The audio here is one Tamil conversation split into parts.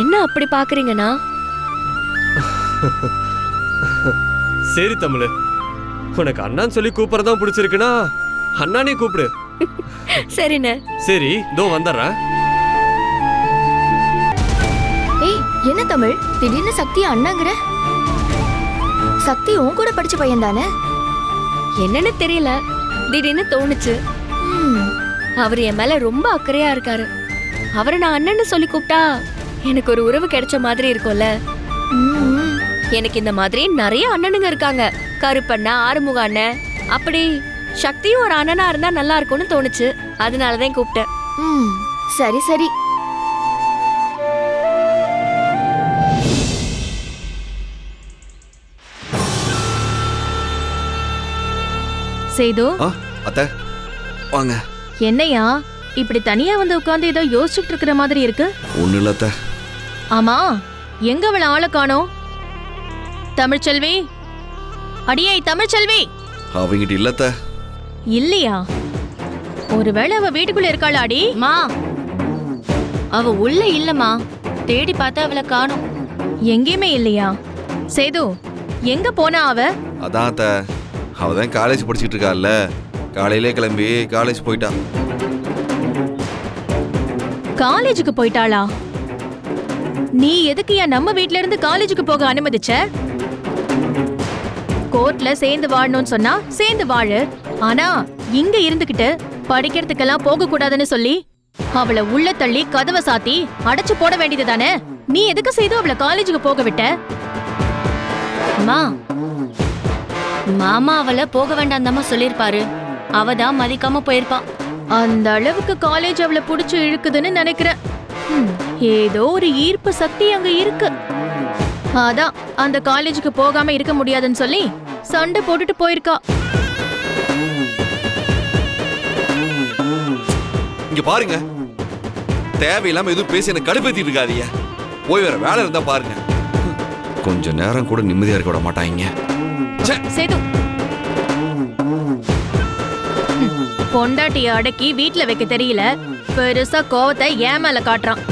என்ன அப்படி பாக்குறீங்கண்ணா? சரி தமிழ், உனக்கு அண்ணான்னு சொல்லி கூப்பிடறதான் பிடிச்சிருக்குன்னா அண்ணானே கூப்பிடு. சரிண்ணே. சரி, இதோ வந்துடுறேன். ஏய், என்ன தமிழ் திடீர்னு சக்தி அண்ணாங்கிற? சக்தி உன் கூட படிச்ச பையன் தானே? என்னன்னு தெரியல, திடீர்னு தோணுச்சு. அவர் என் மேல ரொம்ப அக்கறையா இருக்காரு. அவரை நான் அண்ணன்னு சொல்லி கூப்பிட்டா எனக்கு ஒரு உறவு கிடைச்ச மாதிரி இருக்கும்ல. எனக்கு இந்த மாதிரி நிறைய அண்ணனுங்க இருக்காங்க. கருப்பண்ணா, ஆறுமுக அண்ணன், அப்படி சக்தியும் ஒரு அண்ணனா இருந்தா நல்லா இருக்கும்னு தோணுச்சு. அதனாலதான் கூப்பிட்டேன். சரி சரி. சேது, அத்தை வாங்க. என்னையா இப்படி தனியா வந்து உட்கார்ந்து ஏதோ யோசிச்சுட்டு இருக்கிற மாதிரி இருக்கு? ஒண்ணு இல்ல அத்தை. ஆமா, எங்க அவள ஆள காணோம்? தமிழ்ச்செல்வி, அடியே தமிழ்ச்செல்வி. அவங்கிட்ட இல்ல அத்தை. இல்லையா? ஒருவேளை அவ வீட்டுக்குள்ள இருக்காளாடி? மா, அவ உள்ள இல்லம்மா. தேடி பார்த்தா அவளை காணோம். எங்கேயுமே இல்லையா? சேது, எங்க போனா அவ? அதான் அத்தை, அவதான் காலேஜ் படிச்சுட்டு இருக்காள்ல, காலையிலே கிளம்பி காலேஜ் போயிட்டா. காலேஜுக்கு போயிட்டாளா? நீ எதுக்கு நம்ம வீட்ல இருந்து காலேஜுக்கு போக அனுமதிச்ச? கோர்ட்ல சேர்ந்து வாழணும்னு சொன்னா சேர்ந்து வாழு. ஆனா இங்க இருந்துகிட்டு படிக்கிறதுக்கெல்லாம் போக கூடாதுன்னு சொல்லி அவளை உள்ள தள்ளி கதவை சாத்தி அடைச்சு போட வேண்டியது தானே? நீ எதுக்கு செய்து அவளை காலேஜுக்கு போக விட்ட? அம்மா, மாமா அவளை போக வேண்டாம் சொல்லிருப்பாரு. அவதான் மதிக்காம போயிருப்பா. அந்த அளவுக்கு காலேஜ் அவளை புடிச்சு இழுக்குதுன்னு நினைக்கிறேன். ஏதோ ஒரு ஈர்ப்பு சக்தி அங்க இருக்கு. அதான் அந்த காலேஜுக்கு போகாம இருக்க முடியாதுன்னு சொல்லி சண்டை போட்டுட்டு போயிருக்கா. இங்க பாருங்க, தேவையில்லாம எதுவும் பேசி என்ன கடுப்பேத்திட்டு இருக்காதீங்க. போய் வேற வேலை இருந்தா பாருங்க. கொஞ்ச நேரம் கூட நிம்மதியா இருக்க விட மாட்டாங்க. சேது, பொண்டாட்டிய அடக்கி வீட்ல வைக்க தெரியல, பெருசா கோவத்தை ஏன் மேல காட்டுறான்.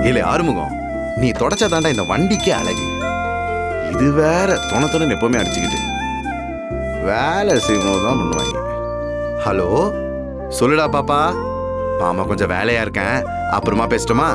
இல்ல ஆறுமுகம், நீ தொடச்சாதாண்டா இந்த வண்டிக்கே அழகு. இது வேற துணை எப்பவுமே அடிச்சுக்கிட்டு வேலை செய்யும்போது தான் பண்ணுவாங்க. ஹலோ, சொல்லுடா பாப்பா. மாமா கொஞ்சம் வேலையா இருக்கேன், அப்புறமா பேசட்டுமா?